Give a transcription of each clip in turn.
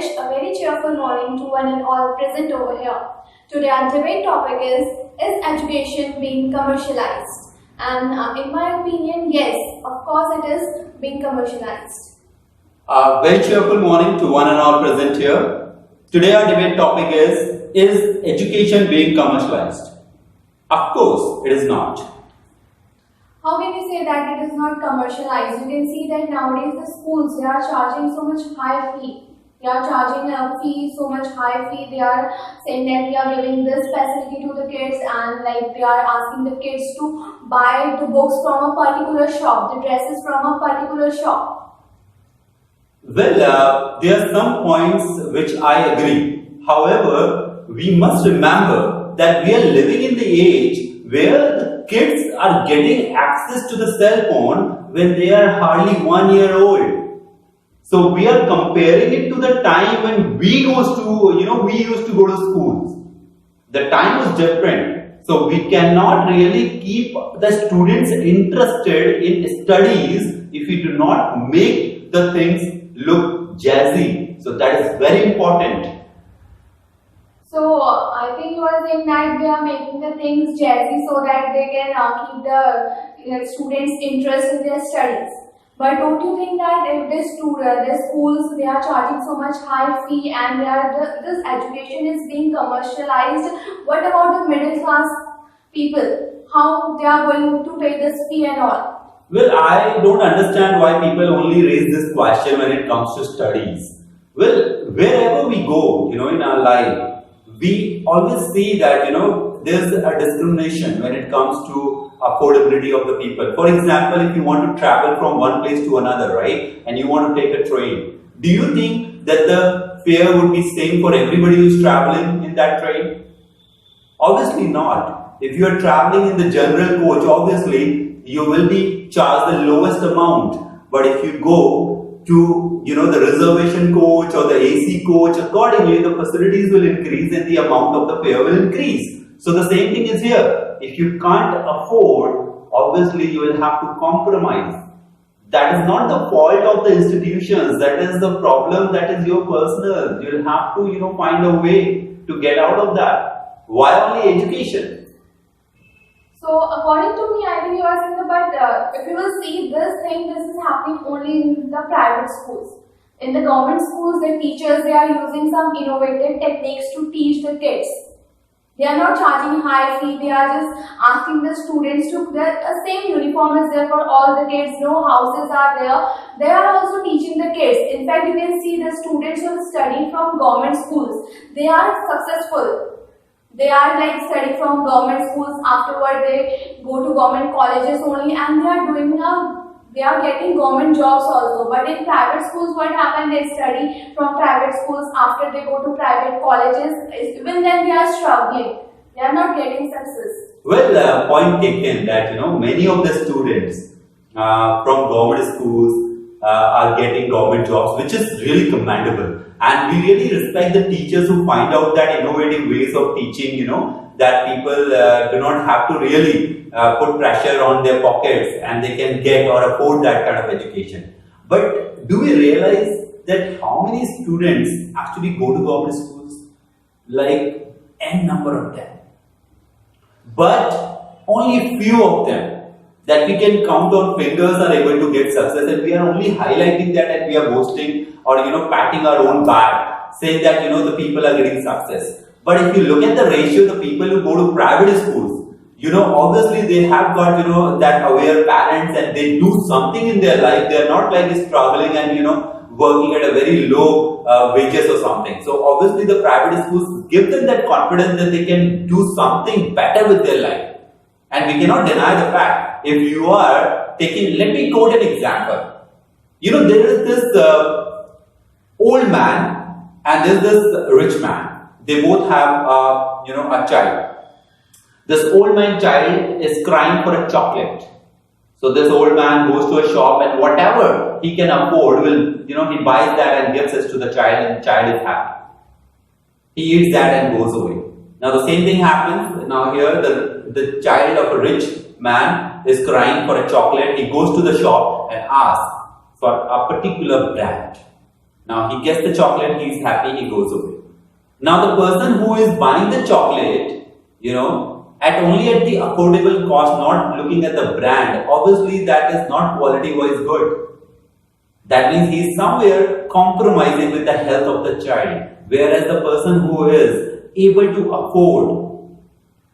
wish a very cheerful morning to one and all present over here. Today our debate topic is education being commercialized? And in my opinion, yes, of course it is being commercialized. Very cheerful morning to one and all present here. Today our debate topic is education being commercialized? Of course, it is not. How can we say that it is not commercialized? You can see that nowadays the schools, they are charging so much high fee. They are charging a fee, so much high fee. They are saying that we are giving this facility to the kids, and like they are asking the kids to buy the books from a particular shop, the dresses from a particular shop. Well, there are some points which I agree. However, we must remember that we are living in the age where the kids are getting access to the cell phone when they are hardly 1 year old. So we are comparing it to the time when we used to go to schools. The time was different. So we cannot really keep the students interested in studies if we do not make the things look jazzy. So that is very important. So I think you are saying that they are making the things jazzy so that they can keep the students' interest in their studies. But don't you think that if the schools, they are charging so much high fee and this education is being commercialized, what about the middle class people? How they are going to pay this fee and all? Well, I don't understand why people only raise this question when it comes to studies. Well, wherever we go, in our life, we always see that, there's a discrimination when it comes to affordability of the people. For example, if you want to travel from one place to another, right, and you want to take a train, do you think that the fare would be same for everybody who's traveling in that train? Obviously not. If you are traveling in the general coach, obviously you will be charged the lowest amount. But if you go to the reservation coach or the AC coach, accordingly the facilities will increase and the amount of the fare will increase. So the same thing is here. If you can't afford, obviously you will have to compromise. That is not the fault of the institutions. That is the problem. That is your personal. You will have to find a way to get out of that. Why only education? So according to me, I think you are saying, but if you will see this is happening only in the private schools. In the government schools, the teachers, they are using some innovative techniques to teach the kids. They are not charging high fee, they are just asking the students to, the same uniform is there for all the kids, no houses are there. They are also teaching the kids. In fact, you can see the students who study from government schools. They are successful. They are like studying from government schools, afterward they go to government colleges only, and they are getting government jobs also. But in private schools, what happens? They study from private schools, after they go to private colleges, even then they are struggling. They are not getting success. Well, point taken that many of the students from government schools are getting government jobs, which is really commendable. And we really respect the teachers who find out that innovative ways of teaching, that people do not have to really put pressure on their pockets and they can get or afford that kind of education. But do we realize that how many students actually go to government schools? Like n number of them. But only few of them that we can count on fingers are able to get success, and we are only highlighting that and we are boasting or patting our own back, saying that the people are getting success. But if you look at the ratio, the people who go to private schools, obviously they have got that aware parents and they do something in their life. They are not like struggling and working at a very low wages or something. So obviously the private schools give them that confidence that they can do something better with their life. And we cannot deny the fact. If you are taking, let me quote an example. There is this old man and there is this rich man. They both have a child. This old man child is crying for a chocolate. So this old man goes to a shop and whatever he can afford he buys that and gives it to the child, and the child is happy. He eats that and goes away. Now the same thing happens. Now here the child of a rich man is crying for a chocolate. He goes to the shop and asks for a particular brand. Now he gets the chocolate, he's happy, he goes away. Now the person who is buying the chocolate, at only at the affordable cost, not looking at the brand, obviously that is not quality-wise good. That means he is somewhere compromising with the health of the child. Whereas the person who is able to afford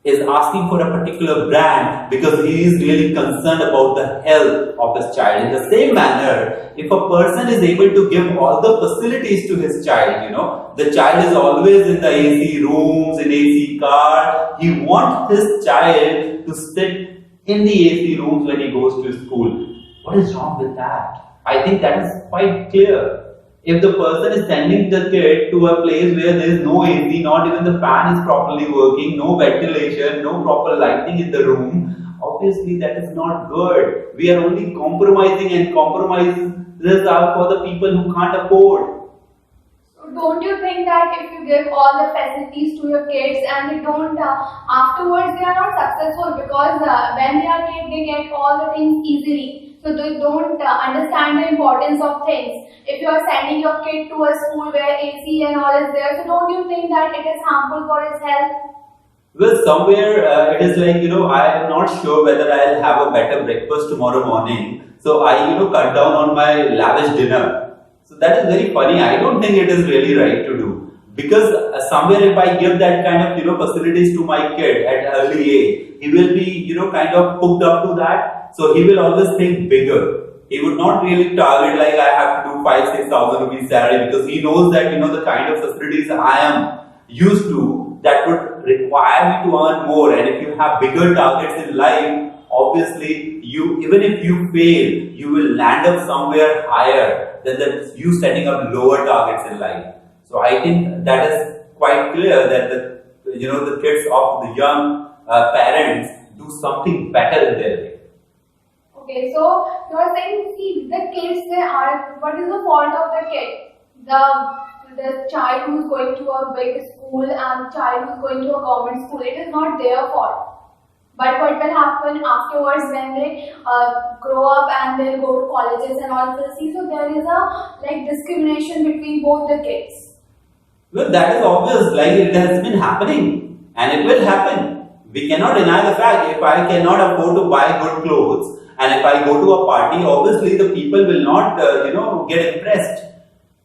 is asking for a particular brand because he is really concerned about the health of his child. In the same manner, if a person is able to give all the facilities to his child, the child is always in the AC rooms, in AC car, he wants his child to sit in the AC rooms when he goes to school. What is wrong with that? I think that is quite clear. If the person is sending the kid to a place where there is no AC, not even the fan is properly working, no ventilation, no proper lighting in the room, obviously that is not good. We are only compromising, and compromises are for the people who can't afford. So don't you think that if you give all the facilities to your kids and they don't, afterwards they are not successful, because when they are kids they get all the things easily. So they don't understand the importance of things. If you are sending your kid to a school where AC and all is there, so don't you think that it is harmful for his health? Well, somewhere it is like, I am not sure whether I'll have a better breakfast tomorrow morning. So I, cut down on my lavish dinner. So that is very funny. I don't think it is really right to do. Because somewhere if I give that kind of, facilities to my kid at early age, he will be, kind of hooked up to that. So he will always think bigger. He would not really target like I have to do 5,000-6,000 rupees salary, because he knows that the kind of facilities I am used to, that would require me to earn more. And if you have bigger targets in life, obviously even if you fail, you will land up somewhere higher than you setting up lower targets in life. So I think that is quite clear that the kids of the young parents do something better in their life. Okay, so you are saying, see, the kids, what is the fault of the kid? The child who is going to a big school and the child who is going to a government school, it is not their fault. But what will happen afterwards when they grow up and they go to colleges and all this? See, so there is a discrimination between both the kids. Well, that is obvious, it has been happening and it will happen. We cannot deny the fact. If I cannot afford to buy good clothes, and if I go to a party, obviously the people will not, get impressed.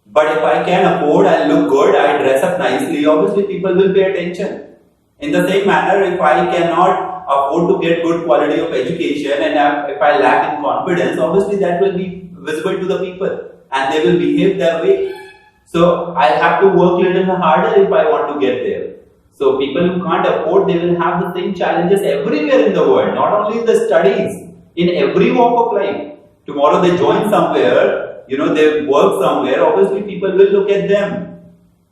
But if I can afford, I look good, I dress up nicely, obviously people will pay attention. In the same manner, if I cannot afford to get good quality of education and if I lack in confidence, obviously that will be visible to the people and they will behave their way. So I have to work a little harder if I want to get there. So people who can't afford, they will have the same challenges everywhere in the world, not only in the studies. In every walk of life. Tomorrow they join somewhere, they work somewhere, obviously people will look at them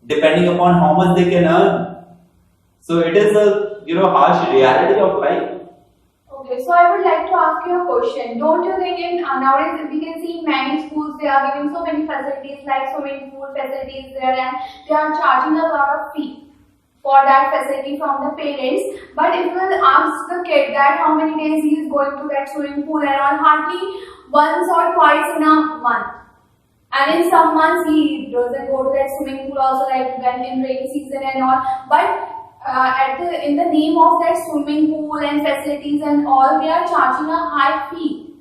depending upon how much they can earn. So it is a harsh reality of life. Okay, so I would like to ask you a question. Don't you think nowadays we can see in many schools they are giving so many facilities like swimming pool facilities there, and they are charging a lot of fee for that facility from the parents, but if you will ask the kid that how many days he is going to that swimming pool and all, hardly once or twice in a month. And in some months he doesn't go to that swimming pool also, like when in rainy season and all. But in the name of that swimming pool and facilities and all, they are charging a high fee.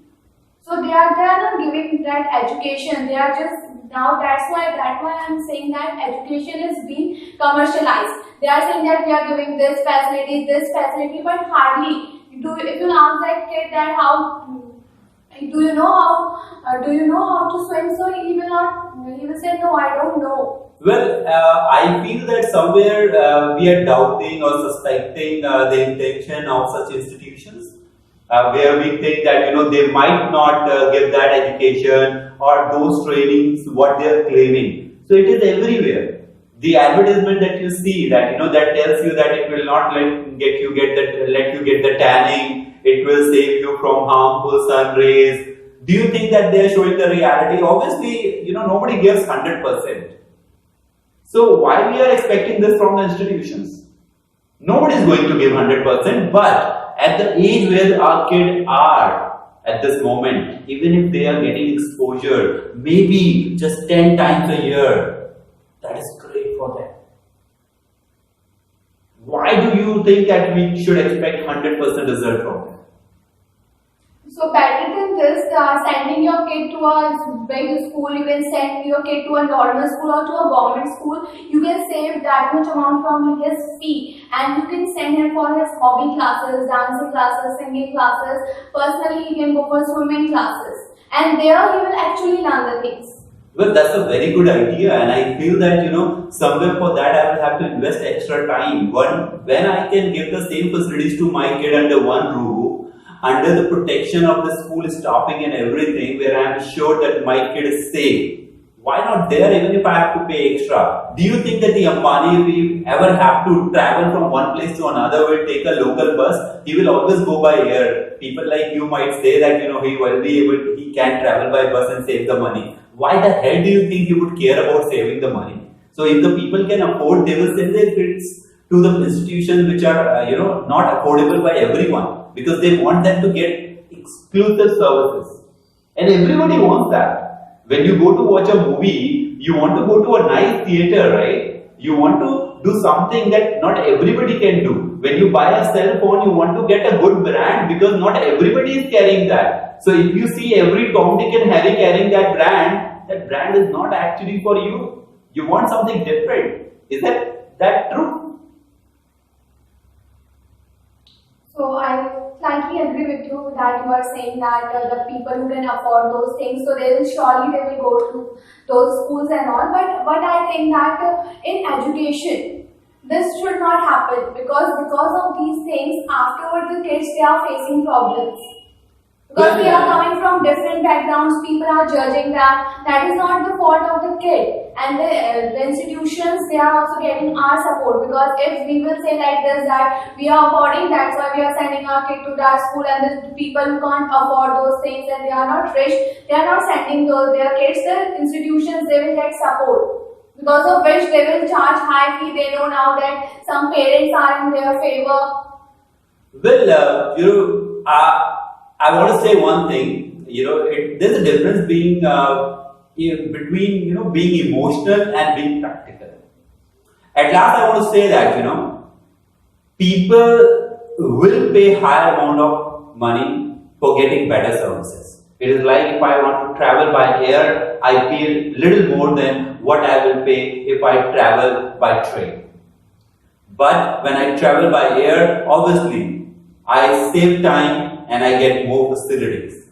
So they are not giving that education. They are just now that's why I'm saying that education is being commercialized. They are saying that we are giving this facility, but hardly if you ask that kid that do you know how to swim, so he will say no, I don't know. Well, I feel that somewhere we are doubting or suspecting the intention of such institutions, where we think that they might not give that education or those trainings what they are claiming. So it is everywhere. The advertisement that you see that that tells you that it will not let you get the tanning, it will save you from harmful sun rays. Do you think that they are showing the reality? Obviously, nobody gives 100%. So why we are expecting this from the institutions? Nobody is going to give 100%, but at the age where our kids are, at this moment, even if they are getting exposure, maybe just 10 times a year, that is great for them. Why do you think that we should expect 100% result from them? So better than this, sending your kid to a big school, you can send your kid to a normal school or to a government school. You can save that much amount from his fee, and you can send him for his hobby classes, dancing classes, singing classes. Personally, he can go for swimming classes, and there he will actually learn the things. Well, that's a very good idea, and I feel that somewhere for that I will have to invest extra time. When I can give the same facilities to my kid under one roof, under the protection of the school staffing and everything, where I am sure that my kid is safe. Why not there, even if I have to pay extra? Do you think that the Ambani, if he ever have to travel from one place to another, will take a local bus? He will always go by air. People like you might say that he can travel by bus and save the money. Why the hell do you think he would care about saving the money? So if the people can afford, they will send their kids to the institutions which are not affordable by everyone, because they want them to get exclusive services, and everybody wants that. When you go to watch a movie, you want to go to a nice theater, right? You want to do something that not everybody can do. When you buy a cell phone, you want to get a good brand, because not everybody is carrying that. So if you see every Tom, Dick and Harry carrying that brand is not actually for you. You want something different. Is that true? So I slightly agree with you that you are saying that the people who can afford those things, so they will go to those schools and all. But I think that in education, this should not happen, because of these things, afterwards the kids, they are facing problems. Because they are coming from different backgrounds, people are judging them. That is not the fault of the kid. And the institutions, they are also getting our support. Because if we will say like this, that we are affording, that's why we are sending our kid to that school, and the people who can't afford those things and they are not rich, they are not sending their kids, the institutions, they will get support. Because of which they will charge high fee. They know now that some parents are in their favor. Well, I want to say one thing. There's a difference between being emotional and being practical. At last, I want to say that people will pay higher amount of money for getting better services. It is like if I want to travel by air, I pay little more than what I will pay if I travel by train. But when I travel by air, obviously, I save time and I get more facilities.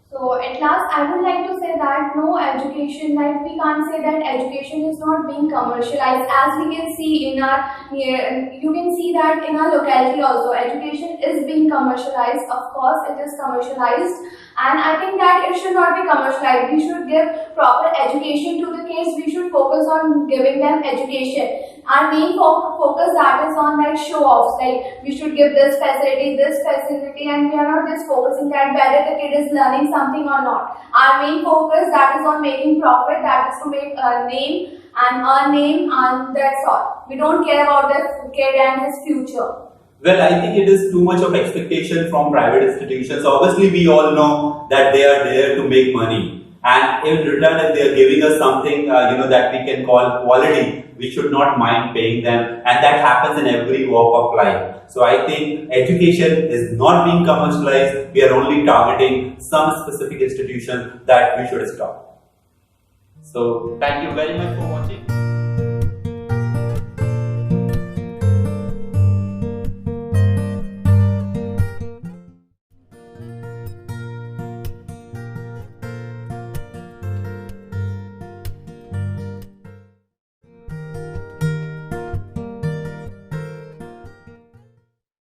So at last, I would like to say that no education, like we can't say that education is not being commercialized. As we can see in our, you can see that in our locality also, education is being commercialized. Of course, it is commercialized, and I think that it should not be commercialized. We should give proper education to the kids. We should focus on giving them education. Our main focus that is on like show-offs, like we should give this facility, and we are not just focusing that whether the kid is learning something or not. Our main focus that is on making profit, that is to make a name and earn name, and that's all. We don't care about the kid and his future. Well, I think it is too much of expectation from private institutions. Obviously, we all know that they are there to make money, and in return, if they are giving us something, that we can call quality, we should not mind paying them, and that happens in every walk of life. So I think education is not being commercialized. We are only targeting some specific institution that we should stop. So thank you very much for watching.